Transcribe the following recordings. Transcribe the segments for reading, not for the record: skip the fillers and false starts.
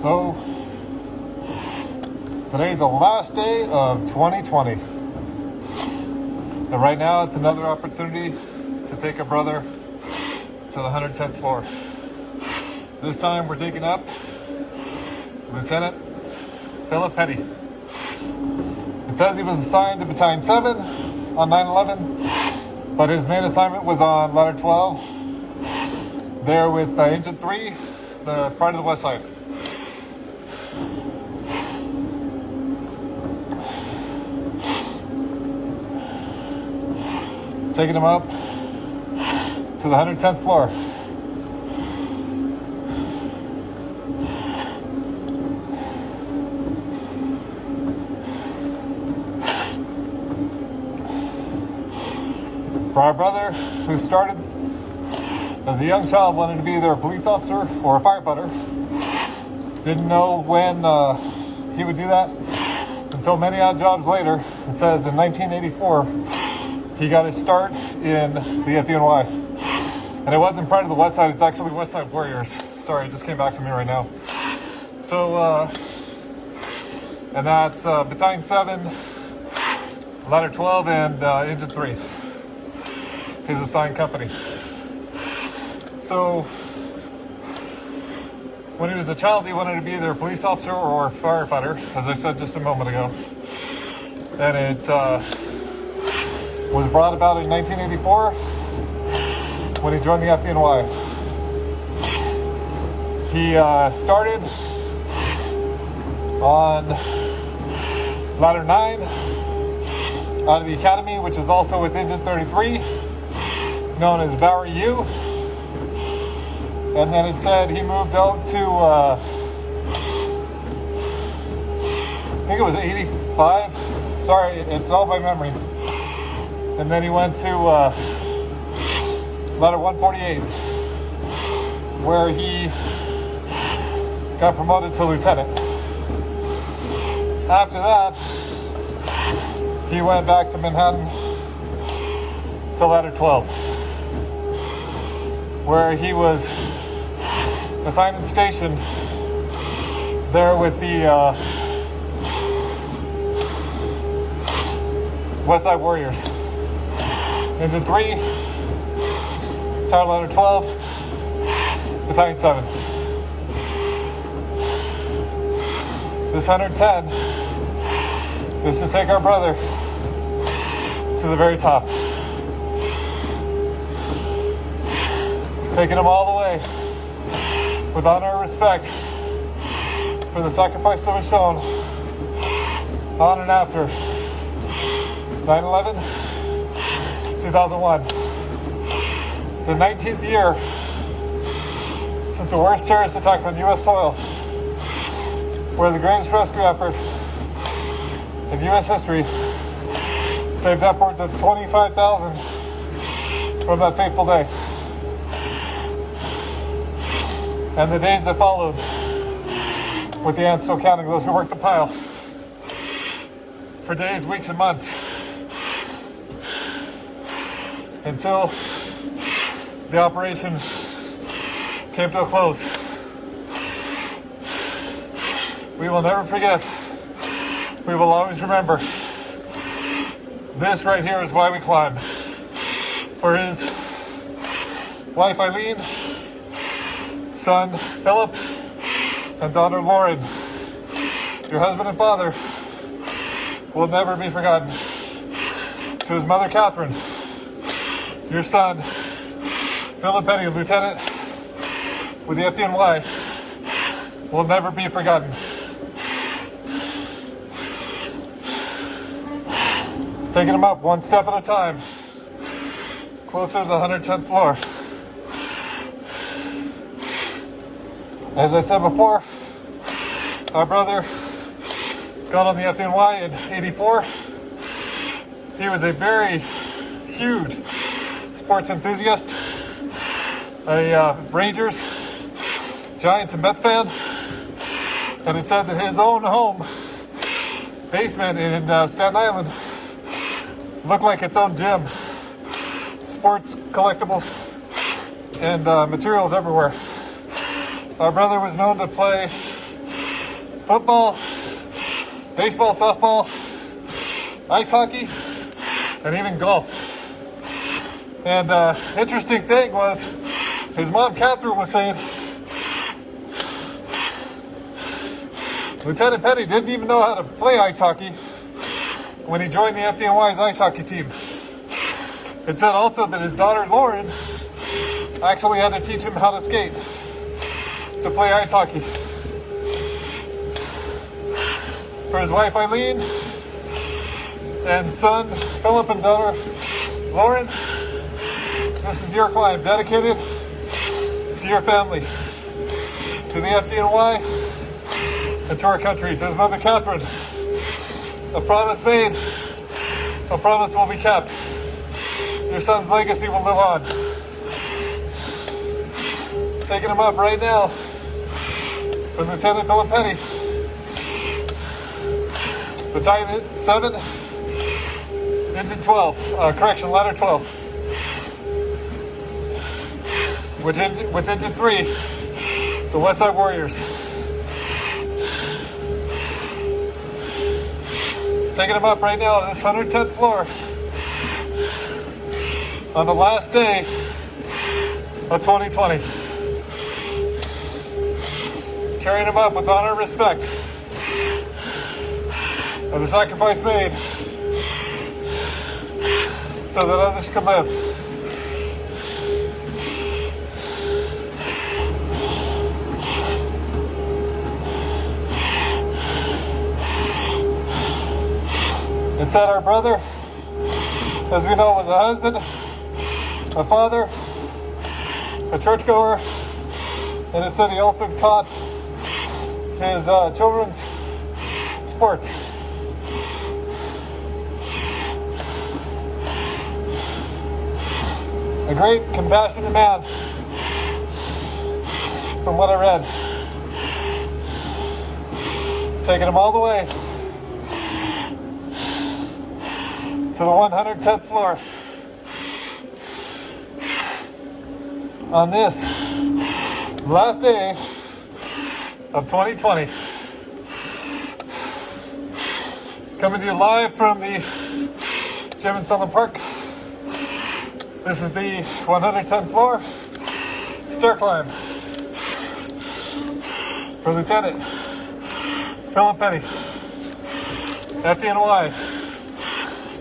So, today's the last day of 2020. And right now, it's another opportunity to take a brother to the 110th floor. This time, we're taking up Lieutenant Philip Petti. It says he was assigned to Battalion 7 on 9/11, but his main assignment was on Ladder 12, there with Engine 3, the part of the Westside. Taking him up to the 110th floor. For our brother, who started as a young child, wanted to be either a police officer or a firefighter, didn't know when he would do that until many odd jobs later. It says in 1984, he got his start in the FDNY. And it wasn't part of the Westside, it's actually Westside Warriors. Sorry, it just came back to me right now. So, and that's Battalion 7, Ladder 12, and Engine 3. His assigned company. So, when he was a child, he wanted to be either a police officer or a firefighter, as I said just a moment ago. And it was brought about in 1984 when he joined the FDNY. He started on Ladder 9 out of the Academy, which is also with Engine 33, known as Bowery U. And then it said he moved out to, I think it was 85. Sorry, it's all by memory. And then he went to Ladder 148, where he got promoted to lieutenant. After that, he went back to Manhattan to Ladder 12, where he was assigned and stationed there with the Westside Warriors. Engine 3, Tower Ladder 12, Battalion 7. This 110 is to take our brother to the very top. Taking him all the way with honor and respect for the sacrifice that was shown on and after 9/11, 2001. The 19th year since the worst terrorist attack on U.S. soil, where the greatest rescue effort in U.S. history saved upwards of 25,000 from that fateful day. And the days that followed, with the ants still counting, those who worked the pile for days, weeks, and months, until the operation came to a close. We will never forget. We will always remember. This right here is why we climb. For his wife Eileen, son Philip, and daughter Lauren, your husband and father will never be forgotten. To his mother Catherine, your son Philip Petti, lieutenant with the FDNY, will never be forgotten. Taking him up one step at a time, closer to the 110th floor. As I said before, our brother got on the FDNY in '84. He was a very huge sports enthusiast, a Rangers, Giants, and Mets fan. And it said that his own home basement in Staten Island looked like its own gym. Sports collectibles and materials everywhere. Our brother was known to play football, baseball, softball, ice hockey, and even golf. And interesting thing was, his mom, Catherine, was saying Lieutenant Petti didn't even know how to play ice hockey when he joined the FDNY's ice hockey team. It said also that his daughter, Lauren, actually had to teach him how to skate to play ice hockey. For his wife, Eileen, and son, Philip, and daughter, Lauren, this is your climb, dedicated to your family, to the FDNY, and to our country. To his mother, Catherine, a promise made, a promise will be kept. Your son's legacy will live on. Taking him up right now for Lieutenant Philip Petti, Battalion 7, Engine 12, Ladder 12. With Engine 3, the Westside Warriors. Taking him up right now to this 110th floor on the last day of 2020. Carrying him up with honor and respect of the sacrifice made so that others could live. It said our brother, as we know, was a husband, a father, a churchgoer, and it said he also taught his children's sports. A great, compassionate man, from what I read. Taking him all the way to the 110th floor on this last day of 2020. Coming to you live from the gym in Sunland Park. This is the 110th floor stair climb for Lieutenant Philip Petti, FDNY,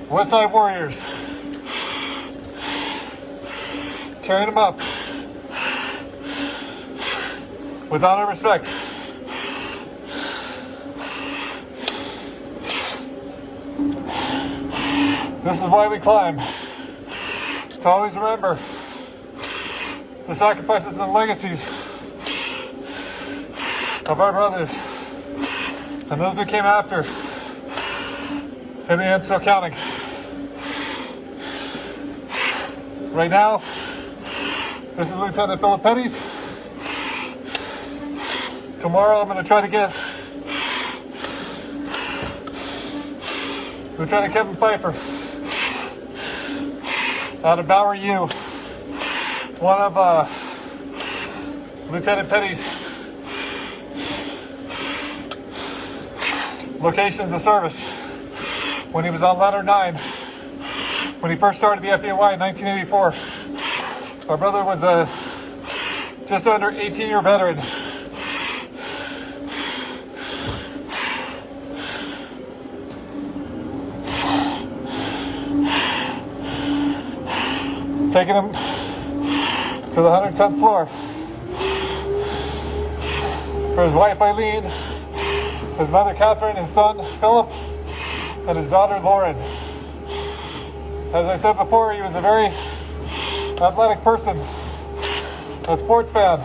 Westside Warriors. Carrying him up with honor and respect. This is why we climb. To always remember the sacrifices and the legacies of our brothers and those who came after in the end still counting. Right now, this is Lieutenant Philip Petti's. Tomorrow I'm going to try to get Lieutenant Kevin Pfeiffer out of Bower U, one of Lieutenant Petti's locations of service when he was on Ladder 9, when he first started the FDNY in 1984. Our brother was a just under 18-year veteran. Taking him to the 110th floor for his wife Eileen, his mother Catherine, his son Philip, and his daughter Lauren. As I said before, he was a very athletic person, a sports fan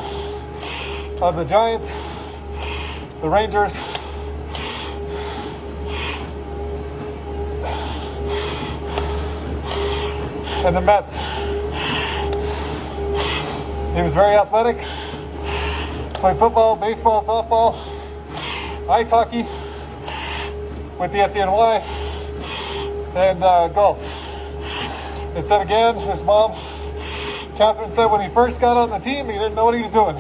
of the Giants, the Rangers, and the Mets. He was very athletic, played football, baseball, softball, ice hockey with the FDNY, and golf. It said again, his mom, Catherine, said when he first got on the team, he didn't know what he was doing.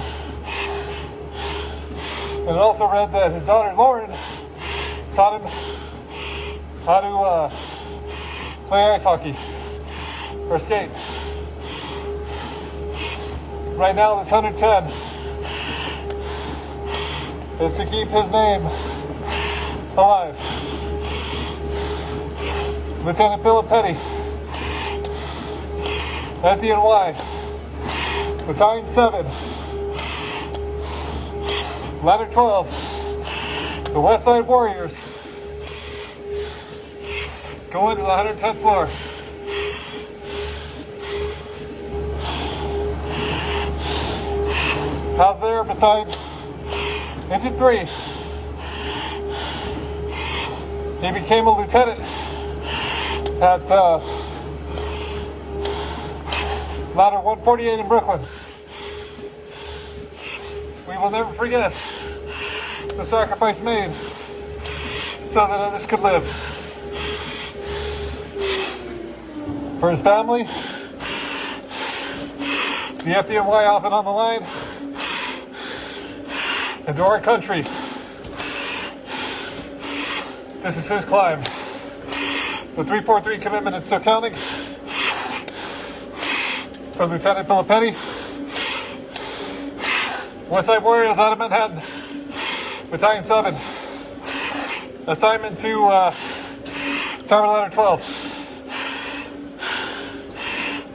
And it also read that his daughter Lauren taught him how to play ice hockey or skate. Right now, this 110 is to keep his name alive. Lieutenant Philip Petti, FDNY, Battalion 7, Ladder 12, the Westside Warriors, going to the 110th floor. How's there beside Engine 3? He became a lieutenant at Ladder 148 in Brooklyn. We will never forget the sacrifice made so that others could live. For his family, the FDNY off and on the line, and to our country, this is his climb. The 343 commitment is still counting. For Lieutenant Philip Petti, Westside Warriors out of Manhattan, Battalion 7, assignment to Tower Ladder 12.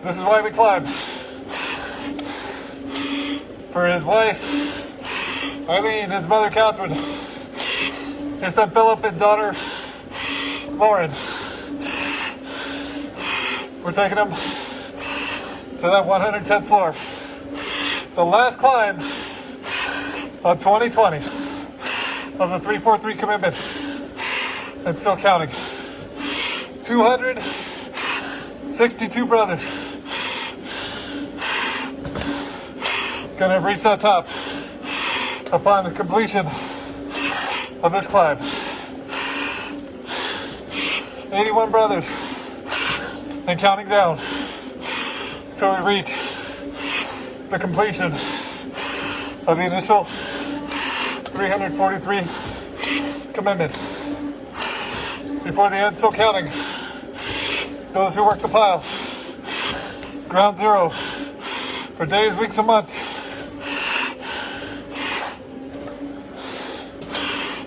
This is why we climb. For his wife, Eileen, his mother Catherine, his son Philip, and daughter Lauren. We're taking them to that 110th floor. The last climb of 2020 of the 343 commitment, and still counting. 262 brothers gonna have reached that top upon the completion of this climb. 81 brothers and counting down till we reach the completion of the initial 343 commitment. Before the end, still counting those who work the pile. Ground zero for days, weeks, and months.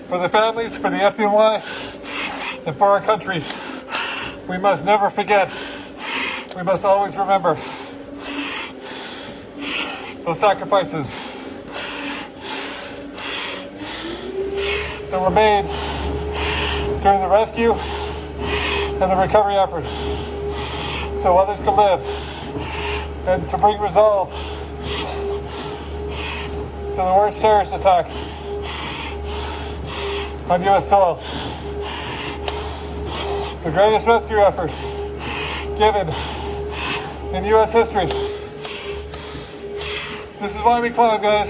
For the families, for the FDNY, and for our country, we must never forget. We must always remember those sacrifices that were made during the rescue and the recovery effort, so others could live, and to bring resolve to the worst terrorist attack on U.S. soil. The greatest rescue effort given in U.S. history. This is why we climb, guys.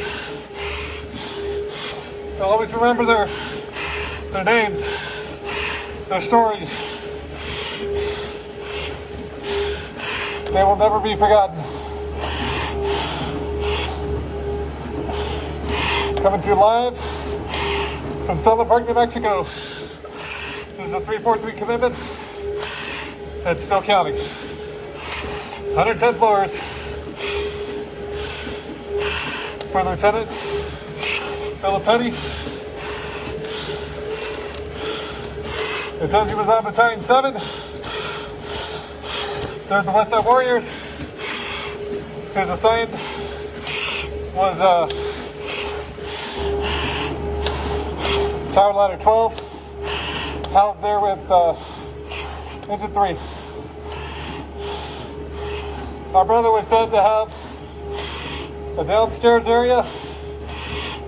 So always remember their names, their stories. They will never be forgotten. Coming to you live from Southern Park, New Mexico. This is a 343 commitment, and still counting. 110 floors for Lieutenant Philip Petti. It says he was on Battalion 7. They're the Westside Warriors. His assigned was Tower Ladder 12. Housed there with Engine 3. Our brother was said to have a downstairs area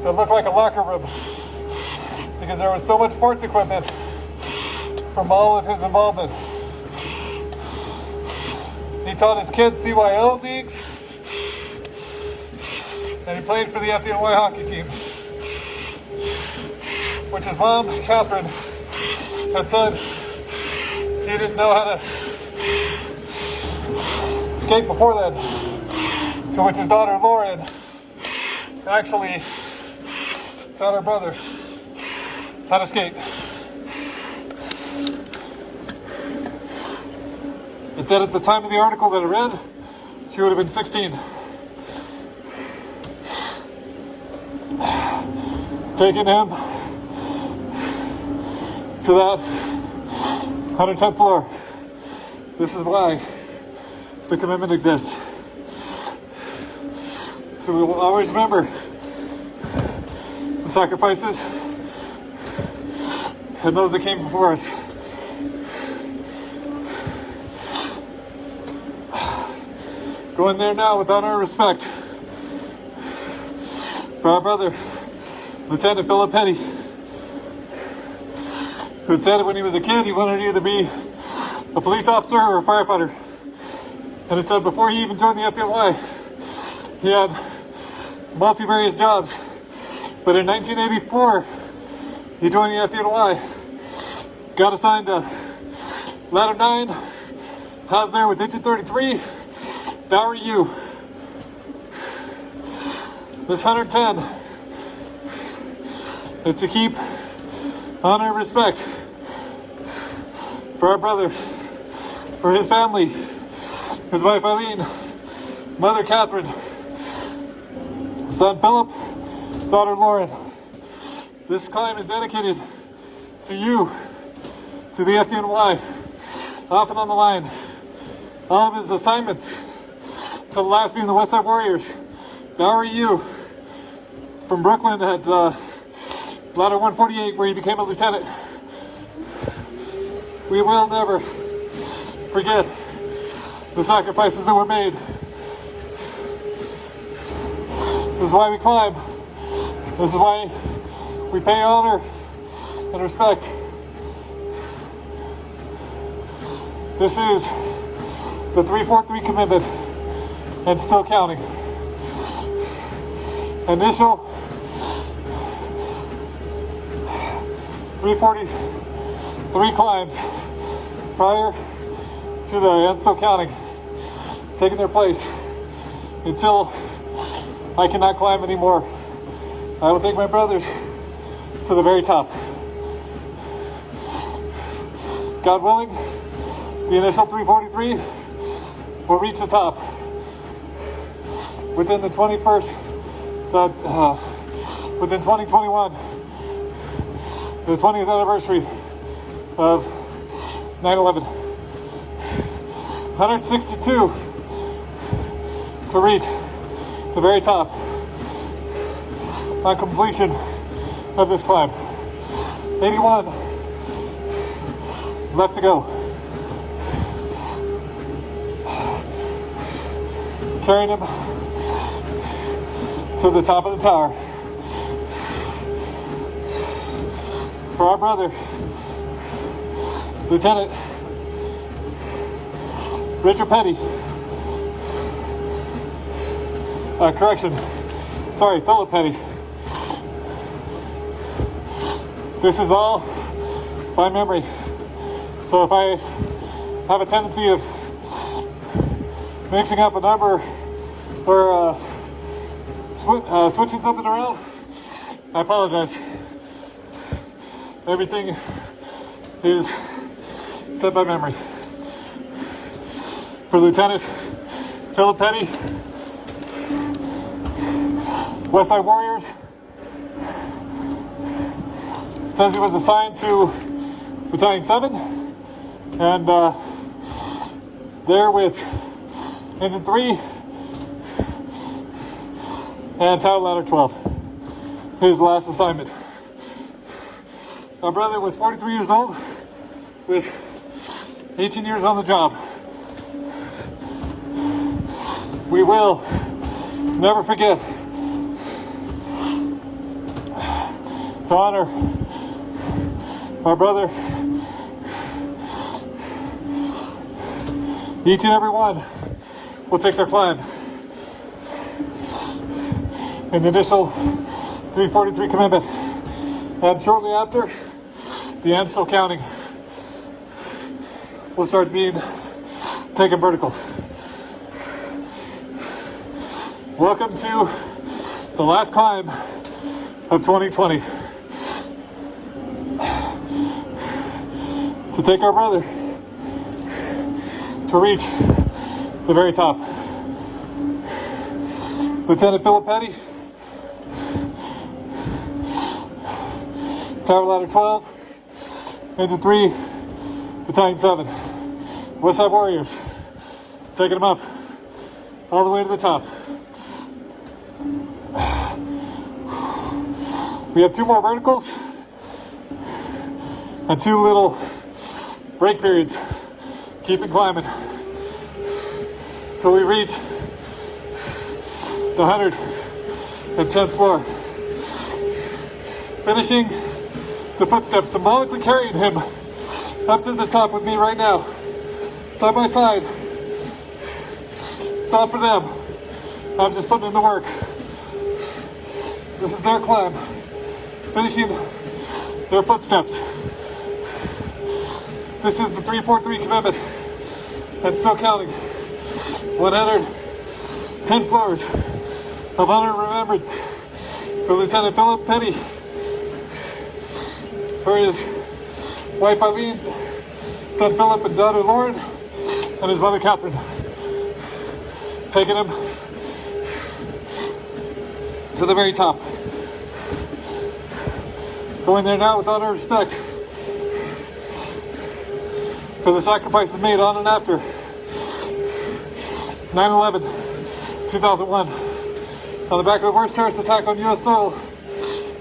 that looked like a locker room because there was so much sports equipment from all of his involvement. He taught his kids CYO leagues, and he played for the FDNY hockey team, which his mom, Catherine, had said he didn't know how to skate before then, to which his daughter Lauren actually found our brother had escaped. It said at the time of the article that I read, she would have been 16. Taking him to that 110th floor. This is why the commitment exists. So we will always remember the sacrifices and those that came before us. Go in there now with honor and respect for our brother, Lieutenant Philip Petti, who had said when he was a kid he wanted to either be a police officer or a firefighter. And it said before he even joined the FDNY, he had multi-various jobs. But in 1984, he joined the FDNY, got assigned to Ladder 9, housed there with Digit 33, Bowery U. This 110 is to keep honor and respect for our brother, for his family, his wife Eileen, mother Catherine, son Philip, daughter Lauren. This climb is dedicated to you, to the FDNY, often on the line. All of his assignments, to the last being the Westside Warriors, Bowery U, from Brooklyn at Ladder 148, where he became a lieutenant. We will never forget the sacrifices that were made. This is why we climb. This is why we pay honor and respect. This is the 343 commitment and still counting. Initial 343 climbs prior to the and still counting, taking their place until I cannot climb anymore. I will take my brothers to the very top. God willing, the initial 343 will reach the top within the 21st, within 2021, the 20th anniversary of 9/11. 162 to reach the very top on completion of this climb. 81 left to go. Carrying him to the top of the tower. For our brother, Lieutenant Richard Petti. Philip Petti. This is all by memory. So if I have a tendency of mixing up a number or switching something around, I apologize. Everything is said by memory. For Lieutenant Philip Petti, Westside Warriors, it says he was assigned to Battalion 7 and there with Engine 3 and Tower Ladder 12. His last assignment. My brother was 43 years old with 18 years on the job. We will never forget to honor our brother. Each and every one will take their climb. In the initial 343 commitment. And shortly after, the end still counting will start being taken vertical. Welcome to the last climb of 2020 to take our brother to reach the very top. Lieutenant Philip Petti, Tower Ladder 12, Engine 3, Battalion 7, Westside Warriors, taking them up all the way to the top. We have 2 more verticals and 2 little break periods. Keep it climbing till we reach the 110th floor. Finishing the footsteps, symbolically carrying him up to the top with me right now, side by side. It's all for them. I'm just putting in the work. This is their climb, finishing their footsteps. This is the 343 commitment, and still counting. 110 floors of honor and remembrance for Lieutenant Philip Petti, for his wife Eileen, son Philip and daughter Lauren, and his mother Catherine. Taking him to the very top. Going there now with honor and respect for the sacrifices made on and after 9/11/2001. On the back of the worst terrorist attack on U.S. soil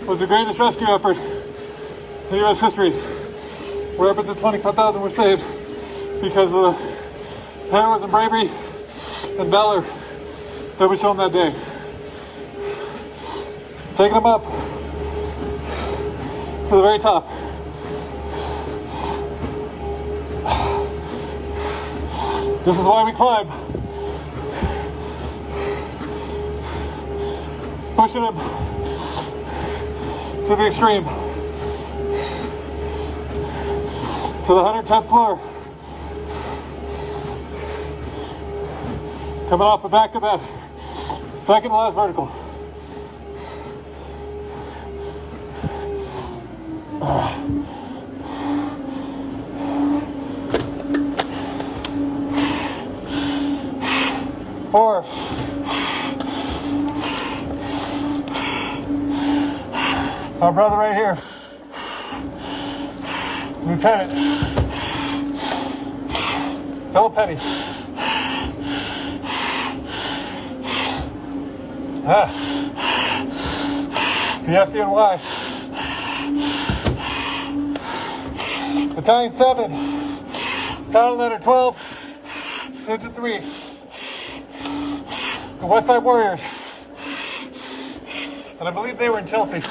was the greatest rescue effort in U.S. history, where upwards of 25,000 were saved because of the heroism, bravery, and valor that was shown that day. Taking them up to the very top. This is why we climb. Pushing him to the extreme. To the 110th floor. Coming off the back of that second to last vertical. Four. Our brother right here, Lieutenant Philip Petti. The FDNY. Battalion 7, Tower Ladder 12, Engine 3. The Westside Warriors. And I believe they were in Chelsea.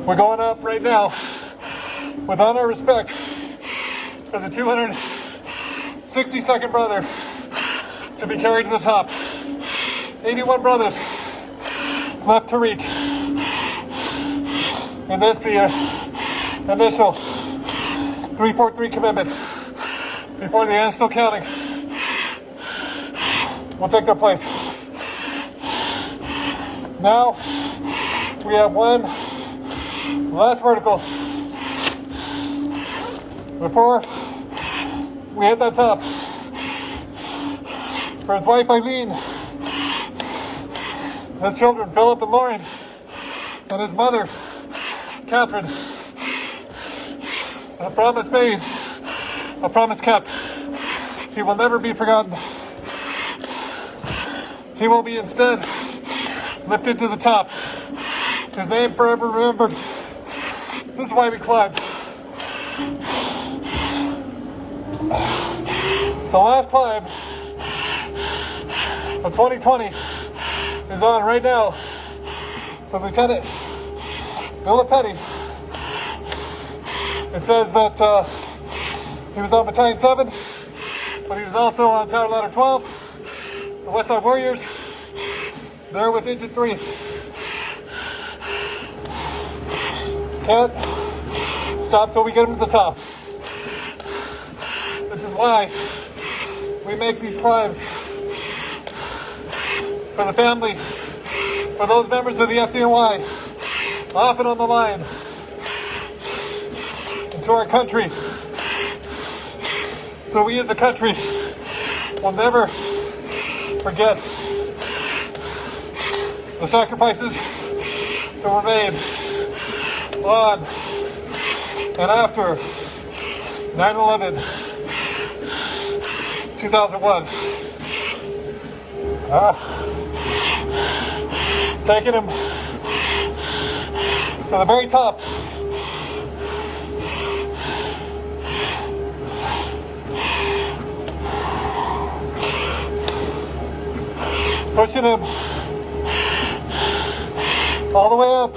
We're going up right now with honor and respect for the 262nd brother to be carried to the top. 81 brothers left to reach. And this the initial 343 commitment before the end, still counting, will take their place. Now we have one last vertical before we hit that top. For his wife Eileen, his children Philip and Lauren, and his mother Catherine. A promise made, a promise kept. He will never be forgotten. He will be instead lifted to the top. His name forever remembered. This is why we climb. The last climb of 2020 is on right now for Lieutenant Philip Petti. It says that he was on Battalion 7, but he was also on Tower Ladder 12, the Westside Warriors. They're with Engine 3. Can't stop till we get him to the top. This is why we make these climbs for the family, for those members of the FDNY, often on the line, and to our country. So we as a country will never forget the sacrifices that were made on and after 9/11, 2001. Taking him to the very top. Pushing him all the way up.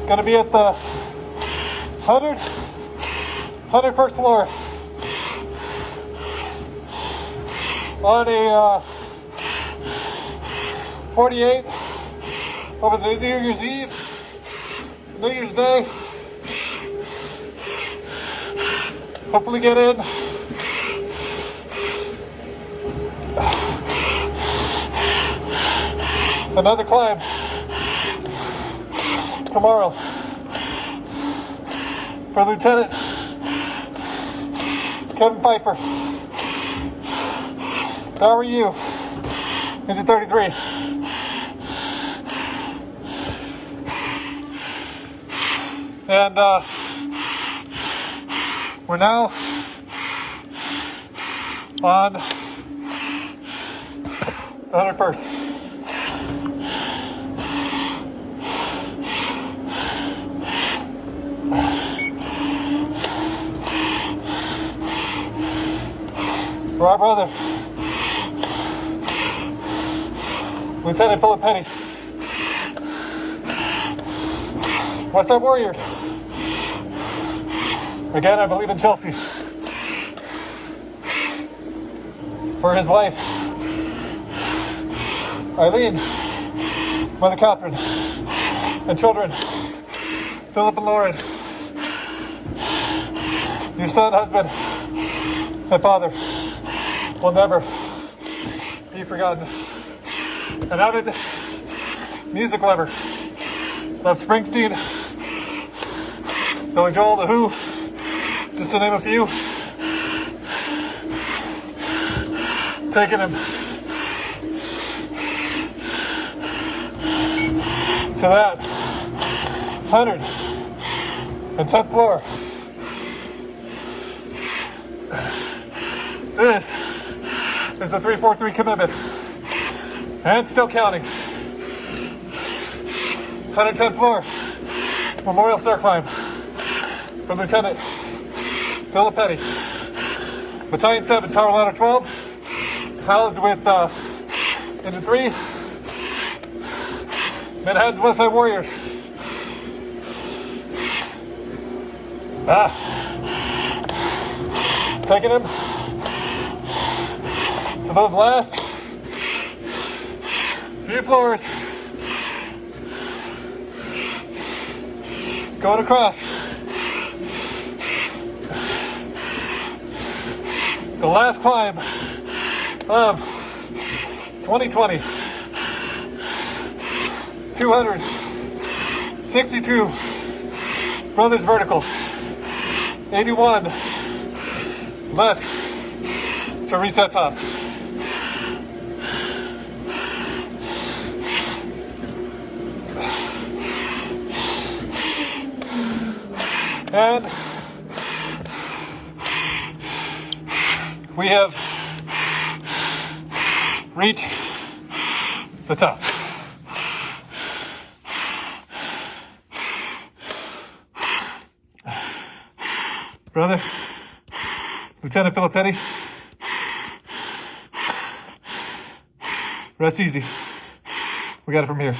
Gonna be at the 101st floor on a 48 over the New Year's Eve, New Year's Day. Hopefully get in. Another climb tomorrow for Lieutenant Kevin Piper. How are you? Engine 33. And we're now on the 101st. For our brother, Lieutenant Petti, Westside Warriors. Again, I believe in Chelsea. For his wife, Eileen, Mother Catherine, and children, Philip and Lauren, your son, husband, and father will never be forgotten. An avid music lover, loves Springsteen, Billy Joel, The Who, just to name a few. Taking him to that 110th floor. This is the 343 commitment, and still counting. 110th floor, Memorial Star Climb for Lieutenant Philip Petti. Battalion 7, Tower Ladder 12, housed with Engine 3, Manhattan's Westside Warriors. Taking him to those last few floors. Going across. The last climb of 2020. 262 brothers vertical. 81 left to reach that top. And we have reached the top. Brother, Lieutenant Philip Petti, rest easy. We got it from here.